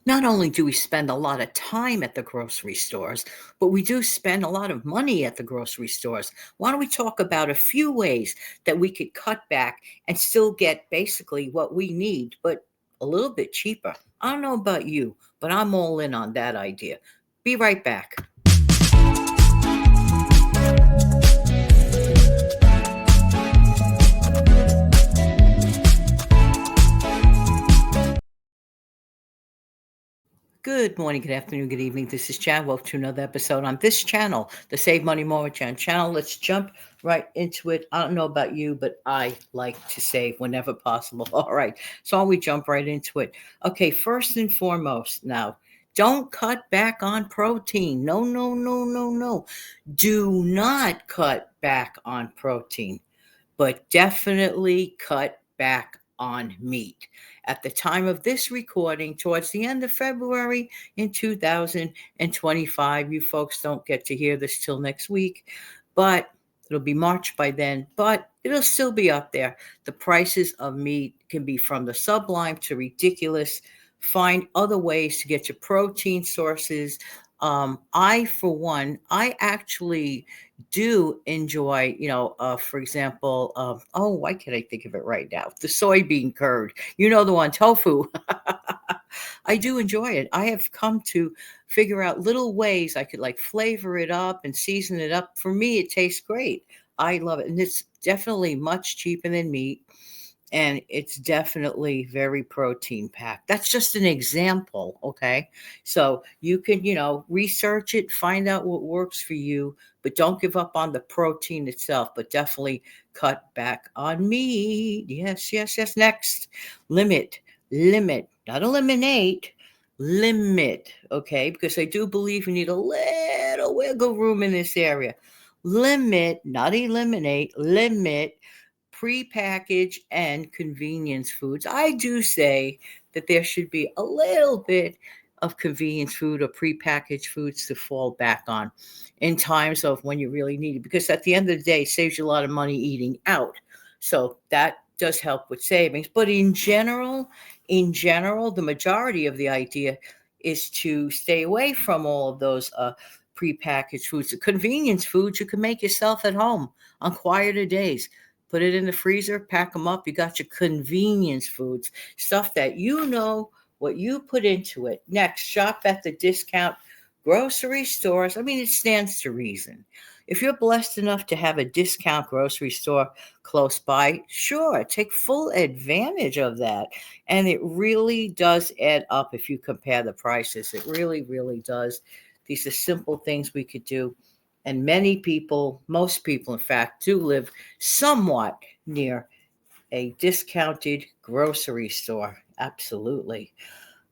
Not only do we spend a lot of time at the grocery stores, but we do spend a lot of money at the grocery stores. Why don't we talk about a few ways that we could cut back and still get basically what we need, but a little bit cheaper? I don't know about you, but I'm all in on that idea. Be right back. Good morning, good afternoon, good evening. This is Chad. Welcome to another episode on this channel, the Save Money More with Jan channel. Let's jump right into it. I don't know about you, but I like to save whenever possible. All right, so we jump right into it. Okay, first and foremost, now, don't cut back on protein. No, no, no, no, no. Do not cut back on protein, but definitely cut back on meat. At the time of this recording, towards the end of February in 2025, you folks don't get to hear this till next week, but it'll be March by then, but it'll still be up there. The prices of meat can be from the sublime to ridiculous. Find other ways to get your protein sources. For one, I actually do enjoy, for example, oh, why can't I think of it right now? The soybean curd, the one, tofu. I do enjoy it. I have come to figure out little ways I could like flavor it up and season it up. For me, it tastes great. I love it. And it's definitely much cheaper than meat. And it's definitely very protein packed. That's just an example. Okay. So you can, research it, find out what works for you, but don't give up on the protein itself, but definitely cut back on meat. Yes, yes, yes. Next, limit, not eliminate, limit. Okay. Because I do believe you need a little wiggle room in this area. Limit, not eliminate, limit prepackaged and convenience foods. I do say that there should be a little bit of convenience food or prepackaged foods to fall back on in times of when you really need it, because at the end of the day, it saves you a lot of money eating out. So that does help with savings. But in general, the majority of the idea is to stay away from all of those prepackaged foods. The convenience foods you can make yourself at home on quieter days. Put it in the freezer, pack them up. You got your convenience foods, stuff that you know what you put into it. Next, shop at the discount grocery stores. I mean, it stands to reason. If you're blessed enough to have a discount grocery store close by, sure, take full advantage of that. And it really does add up if you compare the prices. It really, really does. These are simple things we could do. And many people, most people, in fact, do live somewhat near a discounted grocery store. Absolutely.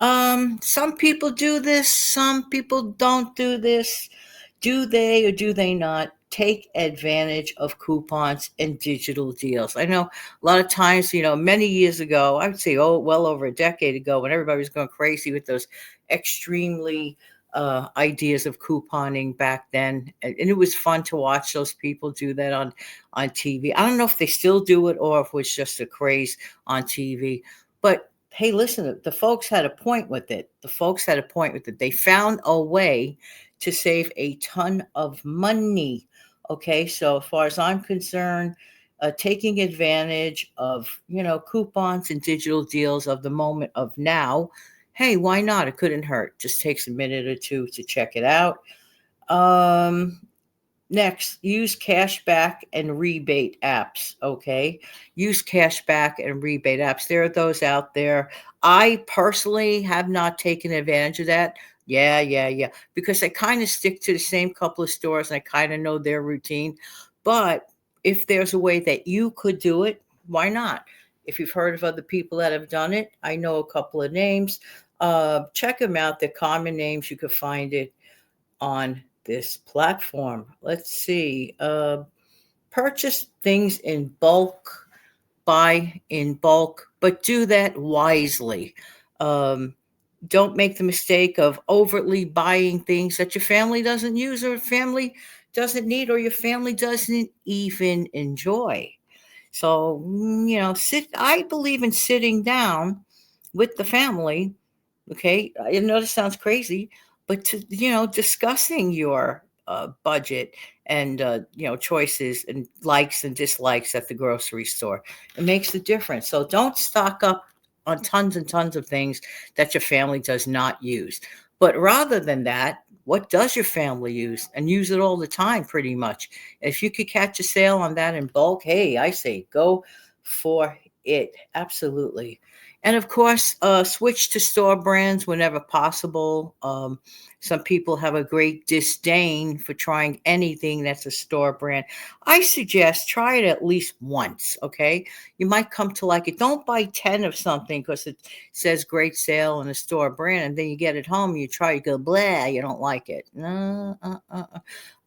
Some people do this, some people don't do this. Do they or do they not take advantage of coupons and digital deals? I know a lot of times, many years ago, I would say, oh, well over a decade ago, when everybody was going crazy with those extremely ideas of couponing back then, and it was fun to watch those people do that on TV. I don't know if they still do it or if it was just a craze on TV, but hey, listen, the folks had a point with it. The folks had a point with it. They found a way to save a ton of money. Okay, so as far as I'm concerned, taking advantage of coupons and digital deals of the moment of now, hey, why not? It couldn't hurt. Just takes a minute or two to check it out. Um, Next, use cashback and rebate apps. Okay. Use cashback and rebate apps. There are those out there. I personally have not taken advantage of that. Yeah, yeah, yeah. Because I kind of stick to the same couple of stores and I kind of know their routine. But if there's a way that you could do it, why not? If you've heard of other people that have done it, I know a couple of names. Check them out. They're common names. You could find it on this platform. Let's see. Purchase things in bulk, buy in bulk, but do that wisely. Um, don't make the mistake of overtly buying things that your family doesn't use or family doesn't need or your family doesn't even enjoy. So, I believe in sitting down with the family Okay, I know this sounds crazy, but discussing your budget and choices and likes and dislikes at the grocery store, it makes a difference. So don't stock up on tons and tons of things that your family does not use. But rather than that, what does your family use and use it all the time, pretty much? If you could catch a sale on that in bulk, hey, I say go for it. Absolutely. And of course, switch to store brands whenever possible. Some people have a great disdain for trying anything that's a store brand. I suggest try it at least once, okay? You might come to like it. Don't buy 10 of something because it says great sale in a store brand, and then you get it home, you try, you go, blah, you don't like it. No,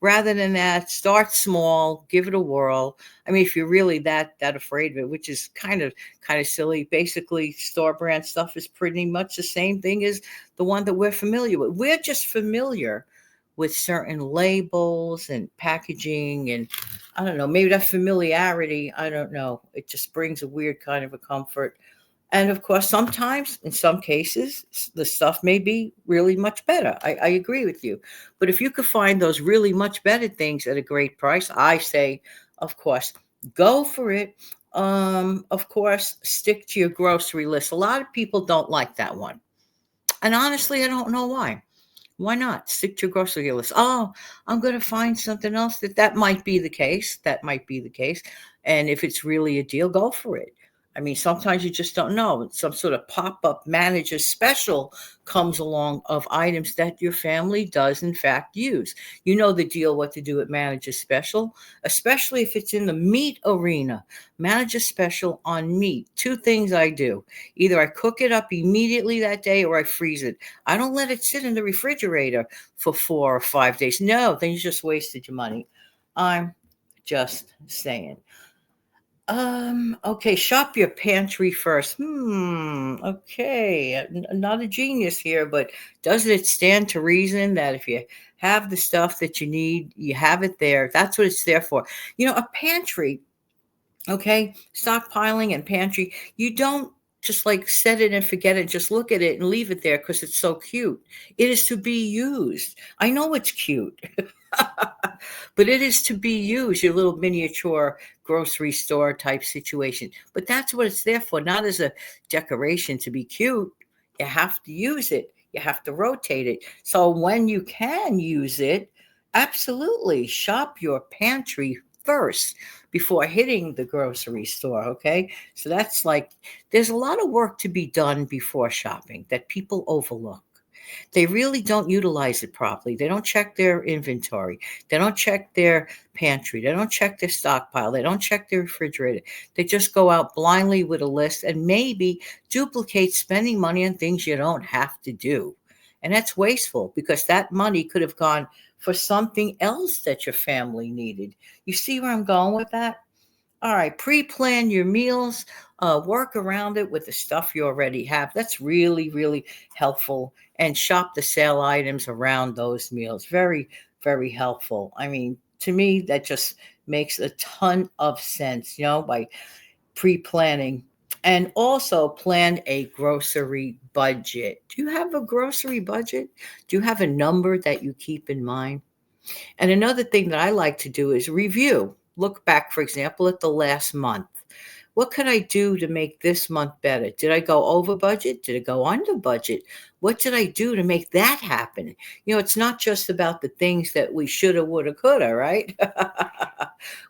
rather than that, start small, give it a whirl. I mean, if you're really that afraid of it, which is kind of silly. Basically, store brand stuff is pretty much the same thing as the one that we're familiar with. We're just familiar with certain labels and packaging, and I don't know, maybe that familiarity, I don't know. It just brings a weird kind of a comfort. And of course, sometimes, in some cases, the stuff may be really much better. I agree with you. But if you could find those really much better things at a great price, I say, of course, go for it. Of course, stick to your grocery list. A lot of people don't like that one. And honestly, I don't know why. Why not stick to your grocery list? Oh, I'm going to find something else that might be the case. That might be the case. And if it's really a deal, go for it. I mean, sometimes you just don't know. Some sort of pop-up manager special comes along of items that your family does in fact use. You know the deal what to do at manager special, especially if it's in the meat arena. Manager special on meat. Two things I do. Either I cook it up immediately that day or I freeze it. I don't let it sit in the refrigerator for 4 or 5 days. No, then you just wasted your money. I'm just saying. Okay, shop your pantry first. Okay. Not a genius here, but doesn't it stand to reason that if you have the stuff that you need, you have it there? That's what it's there for. A pantry, okay, stockpiling and pantry, you don't just like set it and forget it, just look at it and leave it there because it's so cute. It is to be used. I know it's cute, but it is to be used, your little miniature grocery store type situation. But that's what it's there for, not as a decoration to be cute. You have to use it, you have to rotate it. So when you can use it, absolutely shop your pantry first before hitting the grocery store. Okay. So that's like, there's a lot of work to be done before shopping that people overlook. They really don't utilize it properly. They don't check their inventory. They don't check their pantry. They don't check their stockpile. They don't check their refrigerator. They just go out blindly with a list and maybe duplicate spending money on things you don't have to do. And that's wasteful because that money could have gone for something else that your family needed. You see where I'm going with that? All right, pre-plan your meals, work around it with the stuff you already have. That's really, really helpful. And shop the sale items around those meals. Very, very helpful. I mean, to me, that just makes a ton of sense, by pre-planning. And also plan a grocery budget. Do you have a grocery budget? Do you have a number that you keep in mind? And another thing that I like to do is review. Look back, for example, at the last month. What could I do to make this month better? Did I go over budget? Did it go under budget? What did I do to make that happen? It's not just about the things that we shoulda, woulda, coulda, right?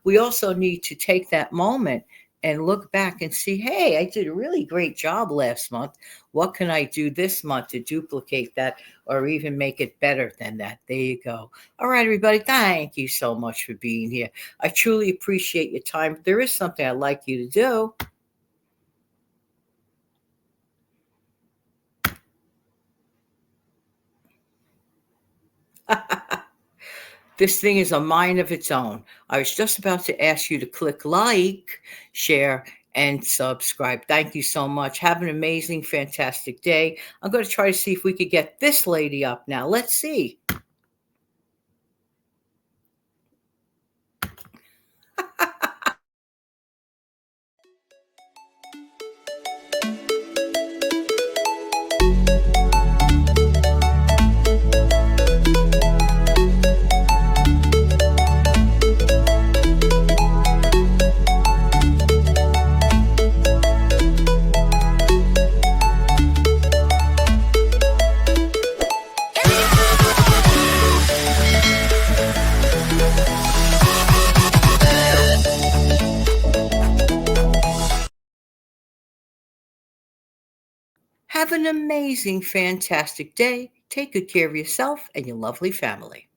We also need to take that moment and look back and see, hey, I did a really great job last month. What can I do this month to duplicate that or even make it better than that? There you go. All right, everybody, thank you so much for being here. I truly appreciate your time. If there is something I'd like you to do, this thing is a mind of its own. I was just about to ask you to click like, share, and subscribe. Thank you so much. Have an amazing, fantastic day. I'm going to try to see if we could get this lady up now. Let's see. Have an amazing, fantastic day. Take good care of yourself and your lovely family.